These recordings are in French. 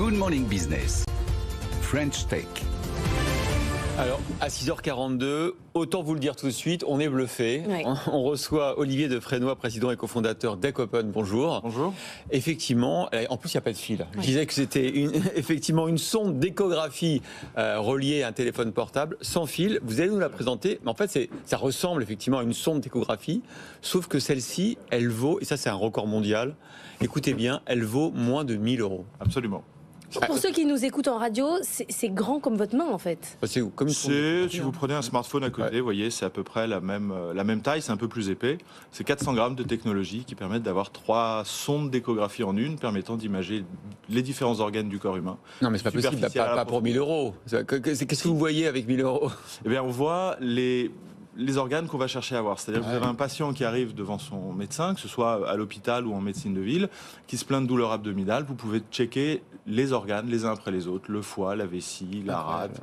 Good Morning Business. French Tech. Alors, à 6h42, autant vous le dire tout de suite, on est bluffé. Oui. On reçoit Olivier Defresnoy, président et cofondateur d'EcoPun. Bonjour. Bonjour. Effectivement, en plus, il n'y a pas de fil. Oui. Je disais que c'était effectivement une sonde d'échographie reliée à un téléphone portable sans fil. Vous allez nous la présenter. Mais en fait, ça ressemble effectivement à une sonde d'échographie, sauf que celle-ci, elle vaut, et ça c'est un record mondial, écoutez bien, elle vaut moins de 1 000 €. Absolument. Pour ceux qui nous écoutent en radio, c'est grand comme votre main en fait. C'est comme une sonde d'échographie, Si vous prenez un smartphone à côté, vous voyez, c'est à peu près la même taille, c'est un peu plus épais. C'est 400 grammes de technologie qui permettent d'avoir 3 sondes d'échographie en une, permettant d'imager les différents organes du corps humain. Non, mais c'est pas possible, Superficiel à la pas pour 1 000 €. Qu'est-ce que vous voyez avec 1 000 €? Eh bien, on voit les organes qu'on va chercher à avoir. C'est-à-dire que vous avez un patient qui arrive devant son médecin, que ce soit à l'hôpital ou en médecine de ville, qui se plaint de douleur abdominale. Vous pouvez checker les organes les uns après les autres, le foie, la vessie, la rate.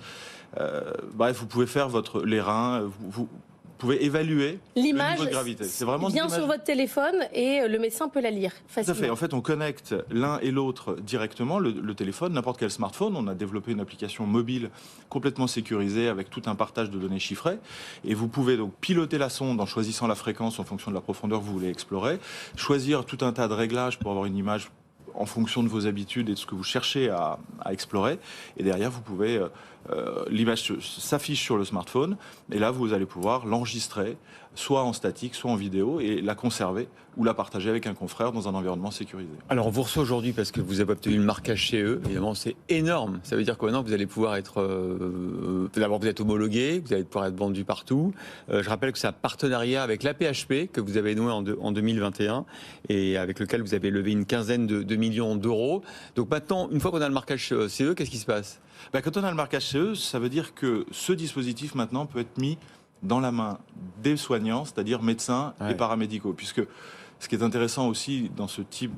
Bref, vous pouvez faire les reins. Vous pouvez évaluer le L'image niveau de gravité. C'est vraiment vient sur votre téléphone et le médecin peut la lire Tout facilement. à fait. En fait, on connecte l'un et l'autre directement, le téléphone, n'importe quel smartphone. On a développé une application mobile complètement sécurisée avec tout un partage de données chiffrées. Et vous pouvez donc piloter la sonde en choisissant la fréquence en fonction de la profondeur que vous voulez explorer, choisir tout un tas de réglages pour avoir une image en fonction de vos habitudes et de ce que vous cherchez à explorer. Et derrière, vous pouvez l'image s'affiche sur le smartphone. Et là, vous allez pouvoir l'enregistrer, soit en statique, soit en vidéo, et la conserver ou la partager avec un confrère dans un environnement sécurisé. Alors, on vous reçoit aujourd'hui parce que vous avez obtenu le marquage chez eux. Évidemment, c'est énorme. Ça veut dire que maintenant, vous allez pouvoir être... D'abord, vous êtes homologué, vous allez pouvoir être vendu partout. Je rappelle que c'est un partenariat avec l'AP-HP que vous avez noué en 2021 et avec lequel vous avez levé une quinzaine de millions d'euros. Donc maintenant, une fois qu'on a le marquage CE, qu'est-ce qui se passe ? Quand on a le marquage CE, ça veut dire que ce dispositif maintenant peut être mis dans la main des soignants, c'est-à-dire médecins et paramédicaux, puisque ce qui est intéressant aussi dans ce type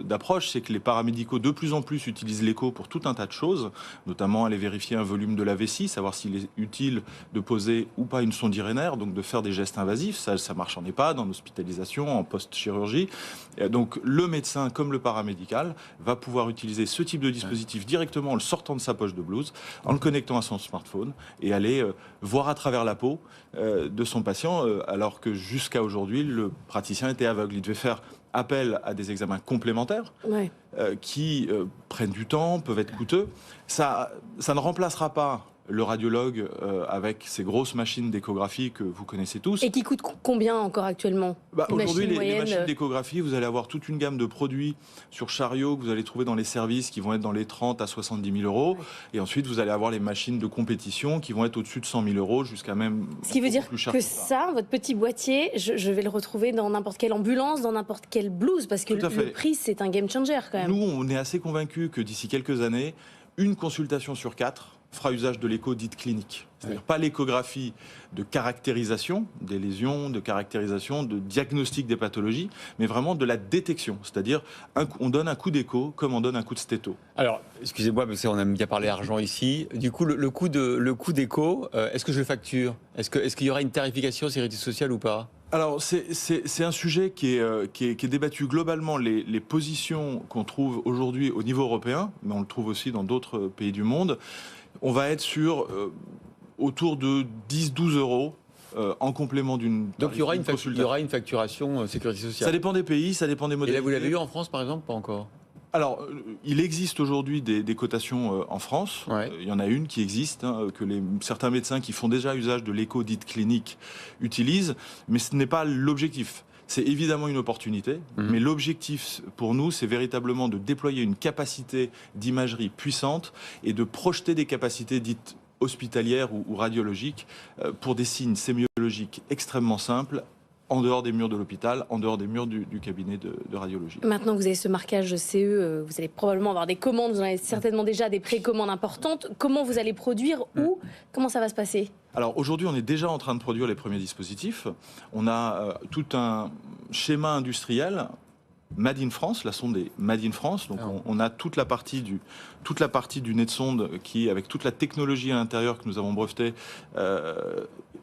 d'approche, c'est que les paramédicaux de plus en plus utilisent l'écho pour tout un tas de choses, notamment aller vérifier un volume de la vessie, savoir s'il est utile de poser ou pas une sonde irénaire, donc de faire des gestes invasifs. Ça marche en EHPAD, en hospitalisation, en post-chirurgie. Et donc le médecin comme le paramédical va pouvoir utiliser ce type de dispositif directement en le sortant de sa poche de blouse, en le connectant à son smartphone et aller voir à travers la peau de son patient, alors que jusqu'à aujourd'hui, le praticien était aveugle. Il devait faire appel à des examens complémentaires qui prennent du temps, peuvent être coûteux. Ça ne remplacera pas le radiologue avec ces grosses machines d'échographie que vous connaissez tous. Et qui coûte combien encore actuellement? Aujourd'hui, les machines d'échographie, vous allez avoir toute une gamme de produits sur chariot que vous allez trouver dans les services qui vont être dans les 30 à 70 000 €. Et ensuite, vous allez avoir les machines de compétition qui vont être au-dessus de 100 000 € jusqu'à même... Ce qui veut dire que ça, votre petit boîtier, je vais le retrouver dans n'importe quelle ambulance, dans n'importe quelle blouse, parce que le prix, c'est un game changer quand même. Nous, on est assez convaincus que d'ici quelques années, une consultation sur 4 fera usage de l'écho dite clinique. C'est-à-dire pas l'échographie de caractérisation des lésions, de caractérisation, de diagnostic des pathologies, mais vraiment de la détection. C'est-à-dire on donne un coup d'écho comme on donne un coup de stéto. Alors, excusez-moi, parce qu'on aime bien parler argent ici. Du coup, le coup d'écho, est-ce que je le facture ? Est-ce qu'il y aura une tarification sécurité sociale ou pas ? Alors, c'est un sujet qui est débattu globalement. Les positions qu'on trouve aujourd'hui au niveau européen, mais on le trouve aussi dans d'autres pays du monde, on va être sur autour de 10-12 € en complément d'une... Donc il y aura une facturation sécurité sociale. Ça dépend des pays, ça dépend des modalités. Et là, vous l'avez eu en France, par exemple, pas encore ? Alors, il existe aujourd'hui des cotations en France. Il y en a une qui existe, que certains médecins qui font déjà usage de l'écho dite clinique utilisent, mais ce n'est pas l'objectif. C'est évidemment une opportunité, mais l'objectif pour nous, c'est véritablement de déployer une capacité d'imagerie puissante et de projeter des capacités dites hospitalières ou radiologiques pour des signes sémiologiques extrêmement simples, en dehors des murs de l'hôpital, en dehors des murs du cabinet de radiologie. Maintenant que vous avez ce marquage CE, vous allez probablement avoir des commandes, vous en avez certainement déjà des précommandes importantes. Comment vous allez produire ou comment ça va se passer ? Alors aujourd'hui, on est déjà en train de produire les premiers dispositifs. On a tout un schéma industriel Made in France, la sonde est Made in France, donc on a toute la partie du nez de sonde qui, avec toute la technologie à l'intérieur que nous avons brevetée,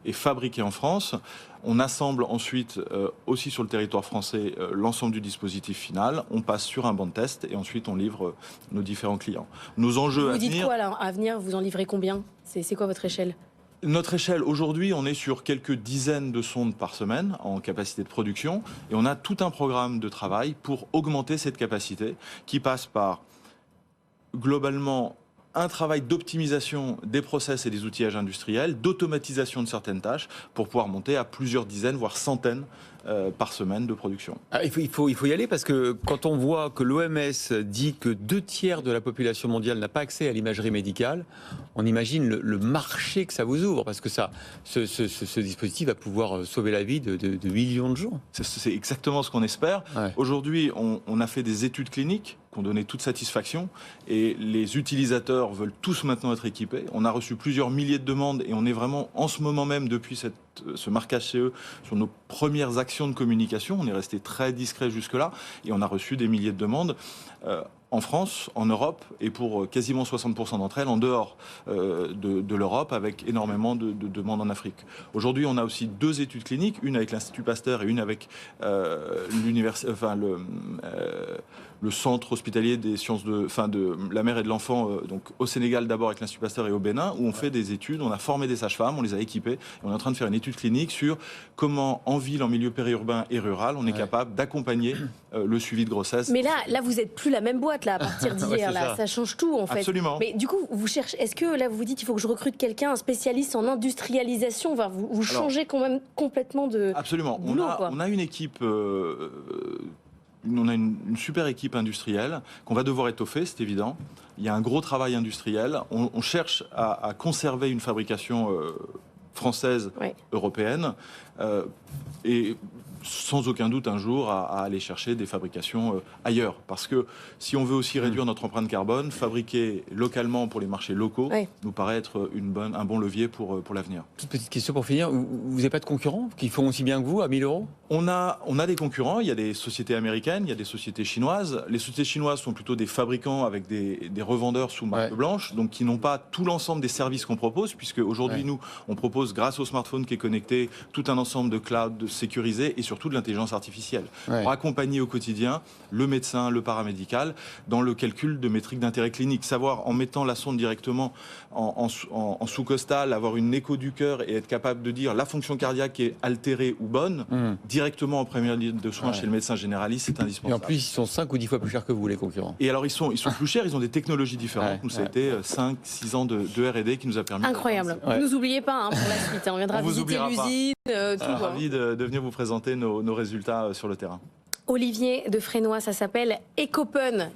est fabriqué en France. On assemble ensuite aussi sur le territoire français l'ensemble du dispositif final. On passe sur un banc de test et ensuite on livre nos différents clients. Nos enjeux Vous à dites venir... quoi là, à venir? Vous en livrez combien? C'est quoi votre échelle? Notre échelle, aujourd'hui, on est sur quelques dizaines de sondes par semaine en capacité de production. Et on a tout un programme de travail pour augmenter cette capacité qui passe par, globalement, un travail d'optimisation des process et des outillages industriels, d'automatisation de certaines tâches pour pouvoir monter à plusieurs dizaines, voire centaines par semaine de production. Ah, il faut y aller parce que quand on voit que l'OMS dit que 2/3 de la population mondiale n'a pas accès à l'imagerie médicale, on imagine le marché que ça vous ouvre parce que ce dispositif va pouvoir sauver la vie de millions de gens. C'est exactement ce qu'on espère. Ouais. Aujourd'hui, on a fait des études cliniques qui ont donné toute satisfaction et les utilisateurs veulent tous maintenant être équipés. On a reçu plusieurs milliers de demandes et on est vraiment en ce moment même depuis ce marquage CE sur nos premières actions de communication. On est resté très discret jusque-là et on a reçu des milliers de demandes en France, en Europe et pour quasiment 60% d'entre elles en dehors de l'Europe avec énormément de demandes en Afrique. Aujourd'hui, on a aussi 2 études cliniques, une avec l'Institut Pasteur et une avec le centre hospitalier des sciences de la mère et de l'enfant, donc au Sénégal d'abord avec l'Institut Pasteur et au Bénin, où on fait des études, on a formé des sages-femmes, on les a équipées, et on est en train de faire une étude clinique sur comment en ville, en milieu périurbain et rural, on est capable d'accompagner le suivi de grossesse. Mais là, vous n'êtes plus la même boîte là à partir d'hier. Ouais, ça change tout en fait. Absolument. Mais du coup, vous cherchez. Est-ce que là, vous vous dites, il faut que je recrute quelqu'un, un spécialiste en industrialisation? Enfin, vous changez quand même complètement de. Absolument. boulot, On a une équipe. On a une super équipe industrielle qu'on va devoir étoffer, c'est évident. Il y a un gros travail industriel. On cherche à conserver une fabrication française, européenne, et sans aucun doute un jour à aller chercher des fabrications ailleurs. Parce que si on veut aussi réduire notre empreinte carbone, fabriquer localement pour les marchés locaux nous paraît être un bon levier pour l'avenir. Toute petite question pour finir, vous n'avez pas de concurrents qui font aussi bien que vous à 1 000 €? On a des concurrents, il y a des sociétés américaines, il y a des sociétés chinoises. Les sociétés chinoises sont plutôt des fabricants avec des revendeurs sous marque blanche, donc qui n'ont pas tout l'ensemble des services qu'on propose, puisque aujourd'hui nous, on propose grâce au smartphone qui est connecté tout un ensemble de cloud sécurisé et surtout de l'intelligence artificielle pour accompagner au quotidien le médecin, le paramédical dans le calcul de métriques d'intérêt clinique. Savoir en mettant la sonde directement en sous-costal, avoir une écho du cœur et être capable de dire la fonction cardiaque est altérée ou bonne directement en première ligne de soins chez le médecin généraliste, c'est indispensable. Et en plus, ils sont 5 ou 10 fois plus chers que vous, les concurrents. Et alors, ils sont plus chers, ils ont des technologies différentes. Nous, ça a été 5-6 ans de R&D qui nous a permis... Incroyable. Vous ne nous oubliez pas pour la suite. On viendra visiter l'usine, tout. Ravi de venir vous présenter nos résultats sur le terrain. Olivier de Frénois, ça s'appelle Ecopen.